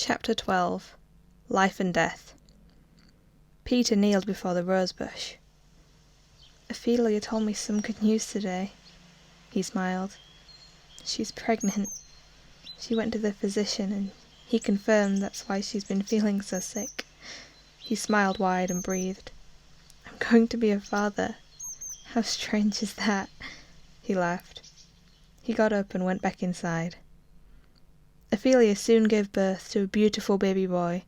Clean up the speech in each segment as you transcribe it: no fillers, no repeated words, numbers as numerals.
Chapter 12. Life and Death. Peter kneeled before the rosebush. "Ophelia told me some good news today," he smiled. "She's pregnant. She went to the physician and he confirmed that's why she's been feeling so sick." He smiled wide and breathed. "I'm going to be a father. How strange is that?" He laughed. He got up and went back inside. Ophelia soon gave birth to a beautiful baby boy.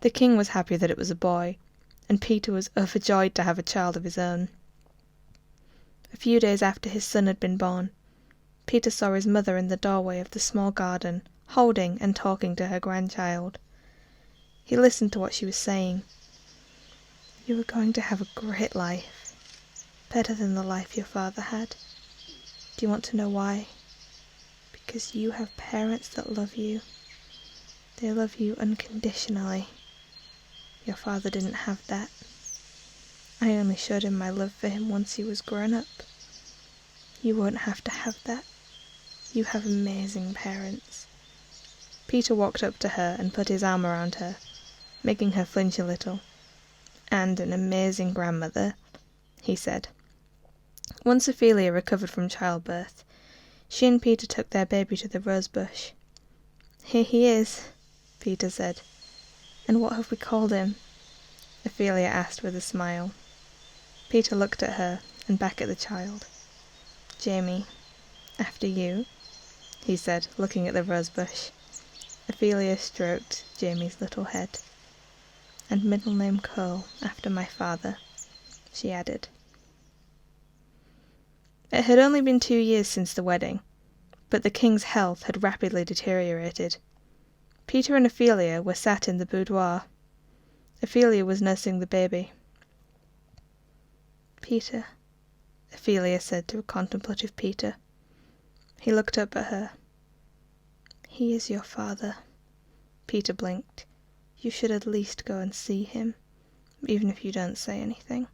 The king was happy that it was a boy, and Peter was overjoyed to have a child of his own. A few days after his son had been born, Peter saw his mother in the doorway of the small garden, holding and talking to her grandchild. He listened to what she was saying. "You are going to have a great life, better than the life your father had. Do you want to know why? Because you have parents that love you. They love you unconditionally. Your father didn't have that. I only showed him my love for him once he was grown up. You won't have to have that. You have amazing parents." Peter walked up to her and put his arm around her, making her flinch a little. "And an amazing grandmother," he said. Once Ophelia recovered from childbirth, she and Peter took their baby to the rosebush. "Here he is," Peter said. "And what have we called him?" Ophelia asked with a smile. Peter looked at her and back at the child. "Jamie, after you," he said, looking at the rosebush. Ophelia stroked Jamie's little head. "And middle name Cole, after my father," she added. It had only been 2 years since the wedding, but the king's health had rapidly deteriorated. Peter and Ophelia were sat in the boudoir. Ophelia was nursing the baby. "Peter," Ophelia said to a contemplative Peter. He looked up at her. "He is your father." Peter blinked. "You should at least go and see him, even if you don't say anything."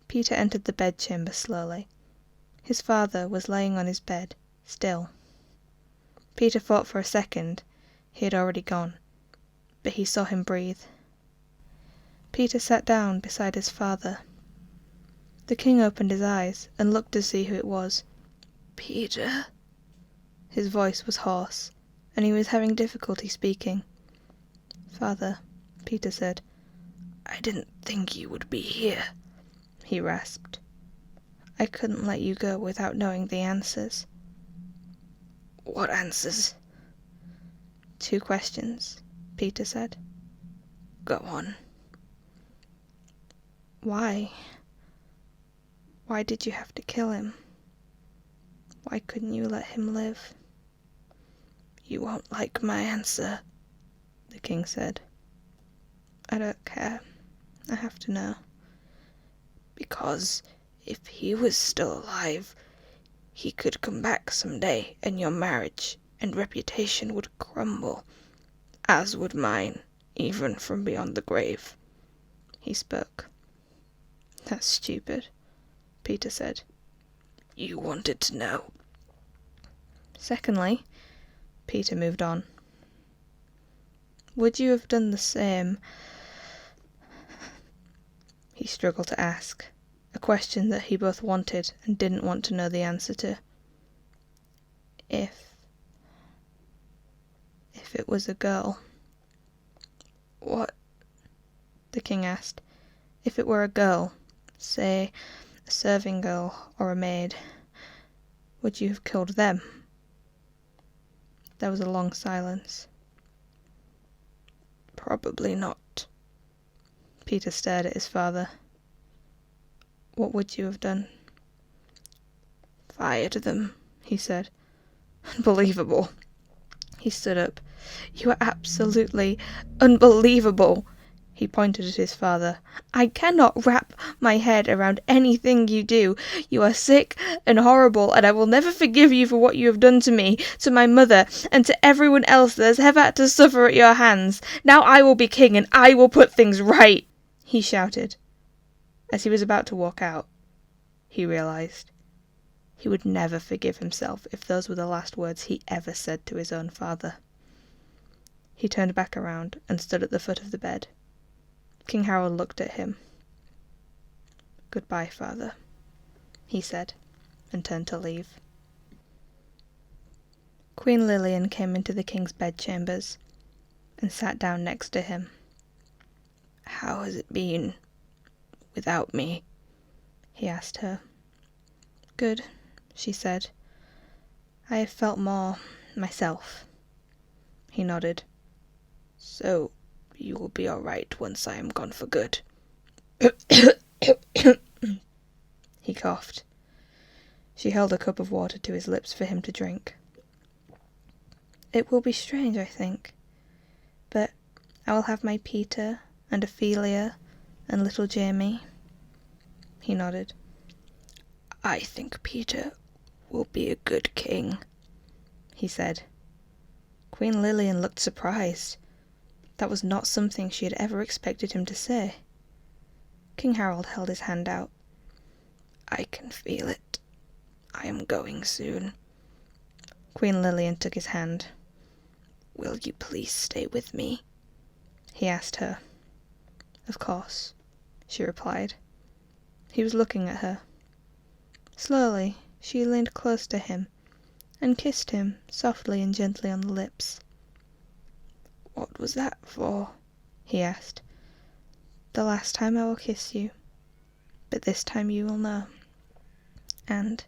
Peter entered the bedchamber slowly. His father was laying on his bed, still. Peter thought for a second he had already gone, but he saw him breathe. Peter sat down beside his father. The king opened his eyes and looked to see who it was. "Peter?" His voice was hoarse, and he was having difficulty speaking. "Father," Peter said. "I didn't think you would be here," he rasped. "I couldn't let you go without knowing the answers." "What answers?" "2 questions," Peter said. "Go on." Why did you have to kill him? Why couldn't you let him live?" "You won't like my answer," the king said. "I don't care. I have to know." "Because if he was still alive, he could come back someday and your marriage and reputation would crumble, as would mine, even from beyond the grave." He spoke. "That's stupid," Peter said. "You wanted to know." "Secondly," Peter moved on, "would you have done the same?" He struggled to ask, a question that he both wanted and didn't want to know the answer to. If it was a girl." "What?" the king asked. "If it were a girl, say a serving girl or a maid, would you have killed them?" There was a long silence. "Probably not." Peter stared at his father. "What would you have done?" "Fired them," he said. "Unbelievable." He stood up. "You are absolutely unbelievable." He pointed at his father. "I cannot wrap my head around anything you do. You are sick and horrible, and I will never forgive you for what you have done to me, to my mother, and to everyone else that has ever had to suffer at your hands. Now I will be king, and I will put things right," he shouted. As he was about to walk out, he realized he would never forgive himself if those were the last words he ever said to his own father. He turned back around and stood at the foot of the bed. King Harold looked at him. "Goodbye, father," he said, and turned to leave. Queen Lillian came into the king's bedchambers and sat down next to him. "How has it been without me?" he asked her. "Good," she said. "I have felt more myself." He nodded. "So you will be all right once I am gone for good." He coughed. She held a cup of water to his lips for him to drink. "It will be strange, I think, but I will have my Peter and Ophelia and little Jamie." He nodded. "I think Peter will be a good king," he said. Queen Lillian looked surprised. That was not something she had ever expected him to say. King Harold held his hand out. "I can feel it. I am going soon." Queen Lillian took his hand. "Will you please stay with me?" he asked her. "Of course," she replied. He was looking at her. Slowly, she leaned close to him and kissed him softly and gently on the lips. "What was that for?" he asked. "The last time I will kiss you, but this time you will know. And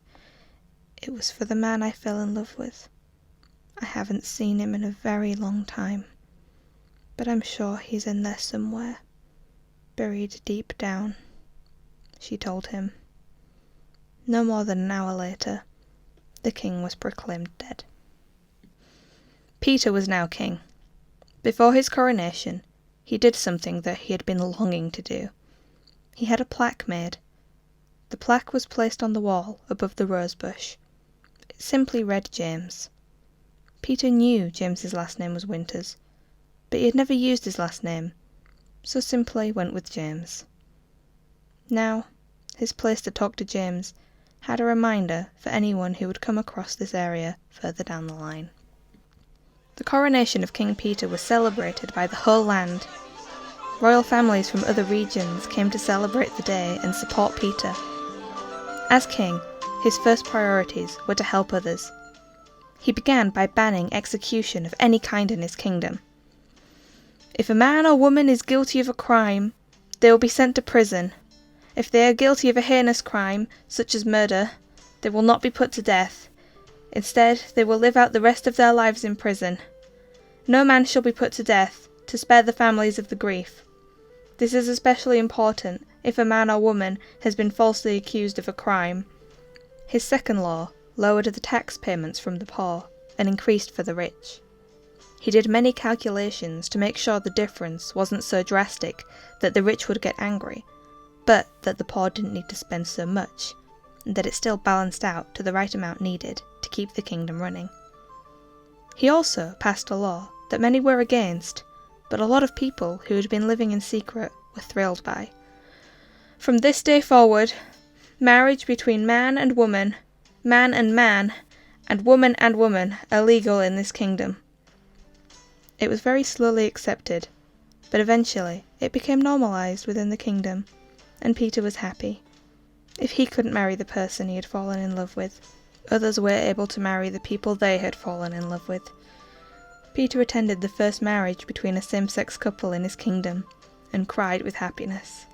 it was for the man I fell in love with. I haven't seen him in a very long time, but I'm sure he's in there somewhere, buried deep down," she told him. No more than an hour later, the king was proclaimed dead. Peter was now king. Before his coronation, he did something that he had been longing to do. He had a plaque made. The plaque was placed on the wall above the rosebush. It simply read James. Peter knew James's last name was Winters, but he had never used his last name, so simply went with James. Now, his place to talk to James had a reminder for anyone who would come across this area further down the line. The coronation of King Peter was celebrated by the whole land. Royal families from other regions came to celebrate the day and support Peter. As king, his first priorities were to help others. He began by banning execution of any kind in his kingdom. "If a man or woman is guilty of a crime, they will be sent to prison. If they are guilty of a heinous crime, such as murder, they will not be put to death. Instead, they will live out the rest of their lives in prison. No man shall be put to death, to spare the families of the grief. This is especially important if a man or woman has been falsely accused of a crime." His second law lowered the tax payments from the poor and increased for the rich. He did many calculations to make sure the difference wasn't so drastic that the rich would get angry, but that the poor didn't need to spend so much, and that it still balanced out to the right amount needed to keep the kingdom running. He also passed a law that many were against, but a lot of people who had been living in secret were thrilled by. "From this day forward, marriage between man and woman, and woman are legal in this kingdom." It was very slowly accepted, but eventually it became normalized within the kingdom, and Peter was happy. If he couldn't marry the person he had fallen in love with, others were able to marry the people they had fallen in love with. Peter attended the first marriage between a same-sex couple in his kingdom, and cried with happiness.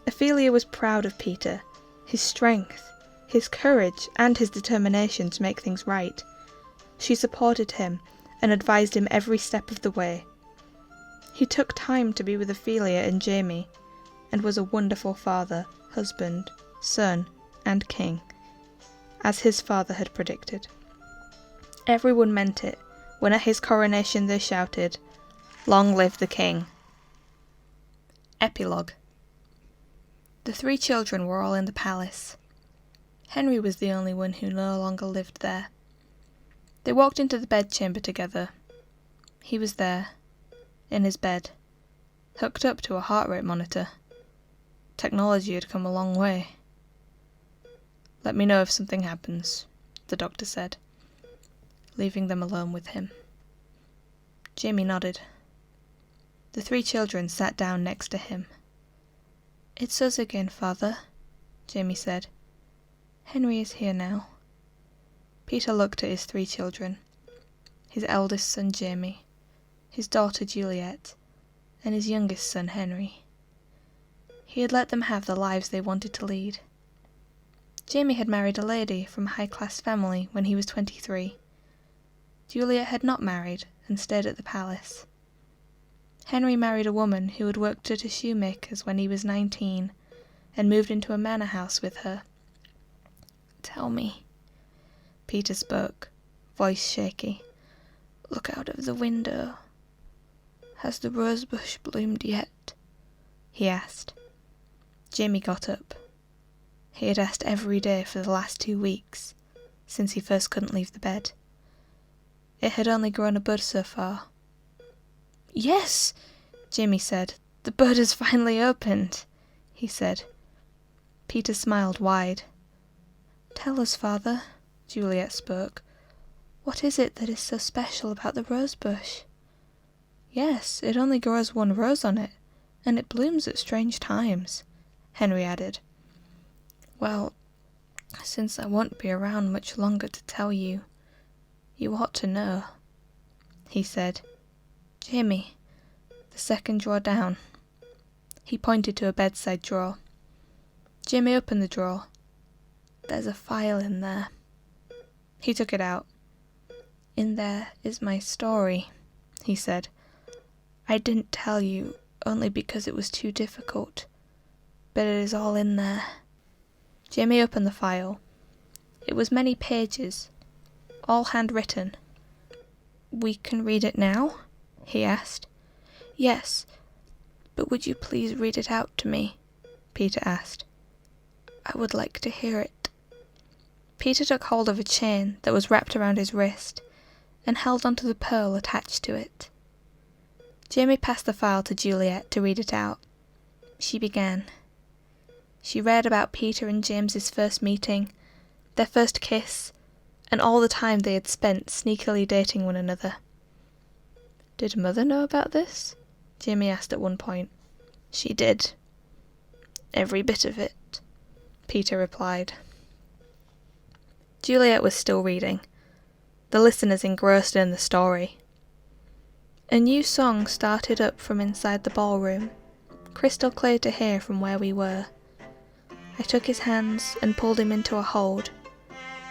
Ophelia was proud of Peter, his strength, his courage, and his determination to make things right. She supported him and advised him every step of the way. He took time to be with Ophelia and Jamie, and was a wonderful father, husband, son, and king, as his father had predicted. Everyone meant it when at his coronation they shouted, "Long live the king!" Epilogue. The 3 children were all in the palace. Henry was the only one who no longer lived there. They walked into the bedchamber together. He was there, in his bed, hooked up to a heart rate monitor. Technology had come a long way. "Let me know if something happens," the doctor said, leaving them alone with him. Jamie nodded. The 3 children sat down next to him. "It's us again, Father," Jamie said. "Henry is here now." Peter looked at his 3 children, his eldest son Jamie, his daughter Juliet, and his youngest son Henry. He had let them have the lives they wanted to lead. Jamie had married a lady from a high-class family when he was 23. Juliet had not married and stayed at the palace. Henry married a woman who had worked at a shoemaker's when he was 19 and moved into a manor house with her. "Tell me," Peter spoke, voice shaky. "Look out of the window. Has the rosebush bloomed yet?" he asked. Jamie got up. He had asked every day for the last 2 weeks, since he first couldn't leave the bed. It had only grown a bud so far. "Yes," Jamie said. "The bud has finally opened," he said. Peter smiled wide. "Tell us, Father," Juliet spoke. "What is it that is so special about the rosebush?" "Yes, it only grows 1 rose on it, and it blooms at strange times," Henry added. "Well, since I won't be around much longer to tell you, you ought to know," he said. "Jamie, the second drawer down." He pointed to a bedside drawer. Jamie opened the drawer. "There's a file in there." He took it out. "In there is my story," he said. "I didn't tell you, only because it was too difficult, but it is all in there." Jamie opened the file. It was many pages, all handwritten. "We can read it now?" he asked. "Yes, but would you please read it out to me?" Peter asked. "I would like to hear it." Peter took hold of a chain that was wrapped around his wrist and held onto the pearl attached to it. Jamie passed the file to Juliet to read it out. She began. She read about Peter and James's first meeting, their first kiss, and all the time they had spent sneakily dating one another. "Did Mother know about this?" Jamie asked at one point. "She did. Every bit of it," Peter replied. Juliet was still reading, the listeners engrossed in the story. "A new song started up from inside the ballroom, crystal clear to hear from where we were. I took his hands and pulled him into a hold.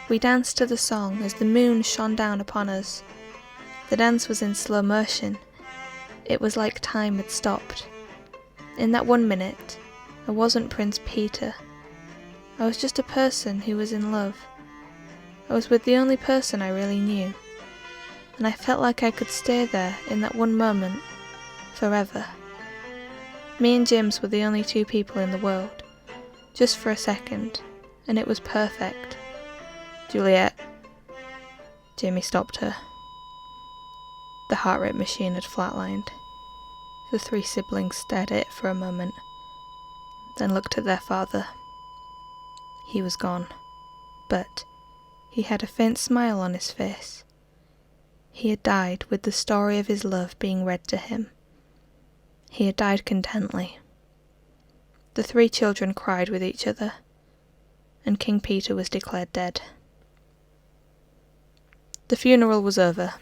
We danced to the song as the moon shone down upon us. The dance was in slow motion. It was like time had stopped. In that 1 minute, I wasn't Prince Peter. I was just a person who was in love. I was with the only person I really knew, and I felt like I could stay there in that 1 moment, forever. Me and James were the only 2 people in the world, just for a second, and it was perfect." "Juliet." Jamie stopped her. The heart rate machine had flatlined. The 3 siblings stared at it for a moment, then looked at their father. He was gone, but he had a faint smile on his face. He had died with the story of his love being read to him. He had died contently. The 3 children cried with each other, and King Peter was declared dead. The funeral was over,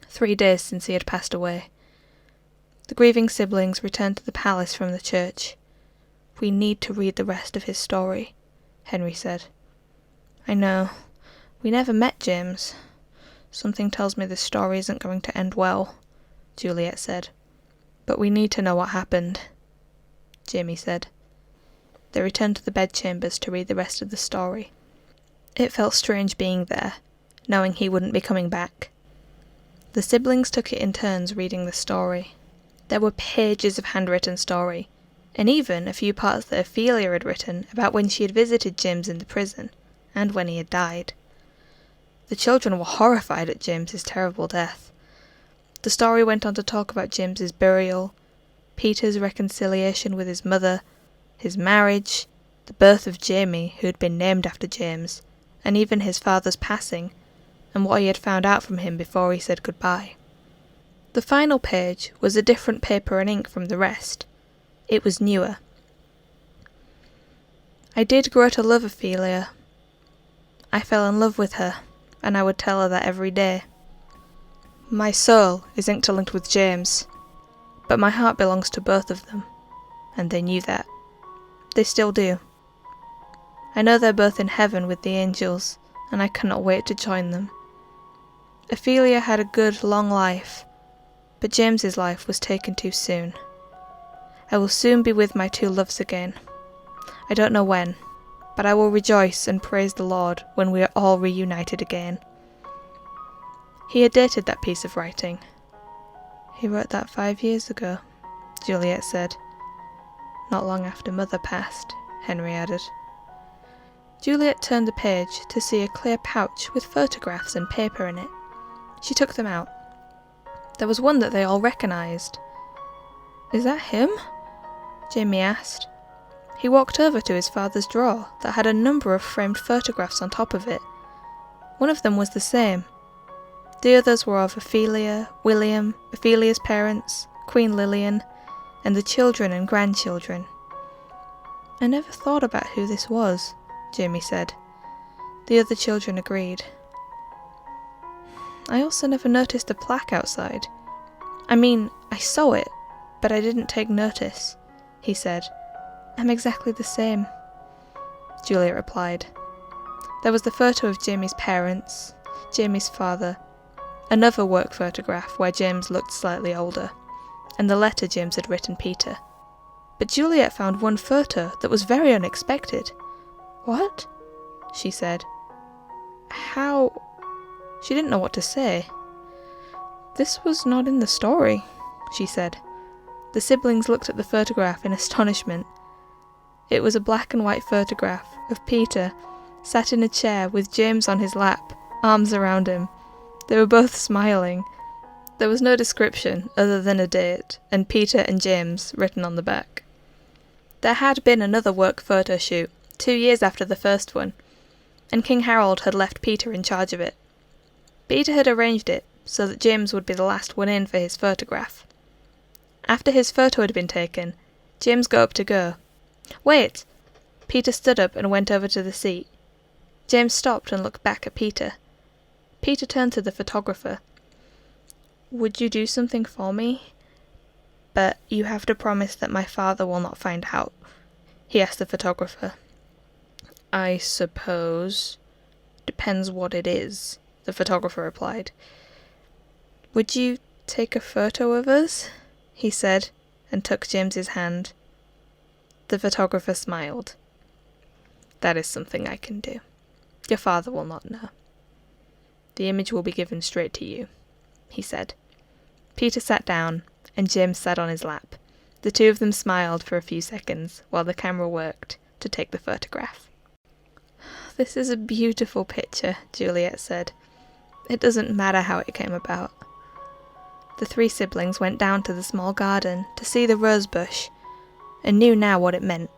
3 days since he had passed away. The grieving siblings returned to the palace from the church. "We need to read the rest of his story," Henry said. "I know. We never met James. Something tells me this story isn't going to end well," Juliet said. "But we need to know what happened," Jamie said. They returned to the bedchambers to read the rest of the story. It felt strange being there, knowing he wouldn't be coming back. The siblings took it in turns reading the story. There were pages of handwritten story, and even a few parts that Ophelia had written about when she had visited James in the prison, and when he had died. The children were horrified at James's terrible death. The story went on to talk about James's burial, Peter's reconciliation with his mother, his marriage, the birth of Jamie, who had been named after James, and even his father's passing, and what he had found out from him before he said goodbye. The final page was a different paper and ink from the rest. It was newer. I did grow to love Ophelia. I fell in love with her, and I would tell her that every day. My soul is interlinked with James, but my heart belongs to both of them, and they knew that. They still do. I know they're both in heaven with the angels, and I cannot wait to join them. Ophelia had a good, long life, but James's life was taken too soon. I will soon be with my two loves again. I don't know when, but I will rejoice and praise the Lord when we are all reunited again. He had dated that piece of writing. He wrote that 5 years ago, Juliet said. Not long after Mother passed, Henry added. Juliet turned the page to see a clear pouch with photographs and paper in it. She took them out. There was one that they all recognised. Is that him? Jamie asked. He walked over to his father's drawer that had a number of framed photographs on top of it. One of them was the same. The others were of Ophelia, William, Ophelia's parents, Queen Lillian, and the children and grandchildren. I never thought about who this was, Jamie said. The other children agreed. I also never noticed the plaque outside. I mean, I saw it, but I didn't take notice, he said. I'm exactly the same, Juliet replied. There was the photo of Jamie's parents, Jamie's father, another work photograph where James looked slightly older, and the letter James had written Peter. But Juliet found one photo that was very unexpected. What? She said. How? She didn't know what to say. This was not in the story, she said. The siblings looked at the photograph in astonishment. It was a black and white photograph of Peter, sat in a chair with James on his lap, arms around him. They were both smiling. There was no description other than a date, and Peter and James written on the back. There had been another work photo shoot, 2 years after the first one, and King Harold had left Peter in charge of it. Peter had arranged it so that James would be the last one in for his photograph. After his photo had been taken, James got up to go. Wait! Peter stood up and went over to the seat. James stopped and looked back at Peter. Peter turned to the photographer. Would you do something for me? But you have to promise that my father will not find out, he asked the photographer. I suppose. Depends what it is, the photographer replied. Would you take a photo of us? He said, and took James's hand. The photographer smiled. That is something I can do. Your father will not know. The image will be given straight to you, he said. Peter sat down, and James sat on his lap. The two of them smiled for a few seconds while the camera worked to take the photograph. This is a beautiful picture, Juliet said. It doesn't matter how it came about. The three siblings went down to the small garden to see the rose bush, and knew now what it meant.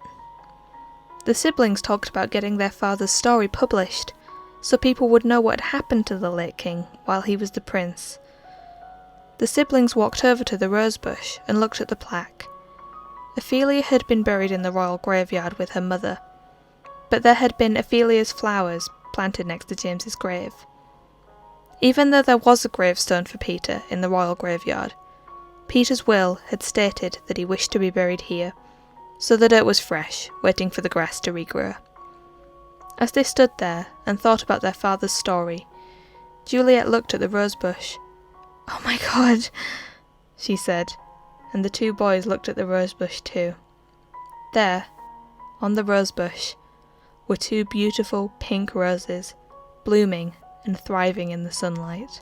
The siblings talked about getting their father's story published, so people would know what had happened to the late king while he was the prince. The siblings walked over to the rose bush and looked at the plaque. Ophelia had been buried in the royal graveyard with her mother, but there had been Ophelia's flowers planted next to James's grave. Even though there was a gravestone for Peter in the royal graveyard, Peter's will had stated that he wished to be buried here, so the dirt was fresh, waiting for the grass to regrow. As they stood there and thought about their father's story, Juliet looked at the rose bush. Oh my God, she said, and the two boys looked at the rose bush too. There, on the rose bush, were two beautiful pink roses, blooming and thriving in the sunlight.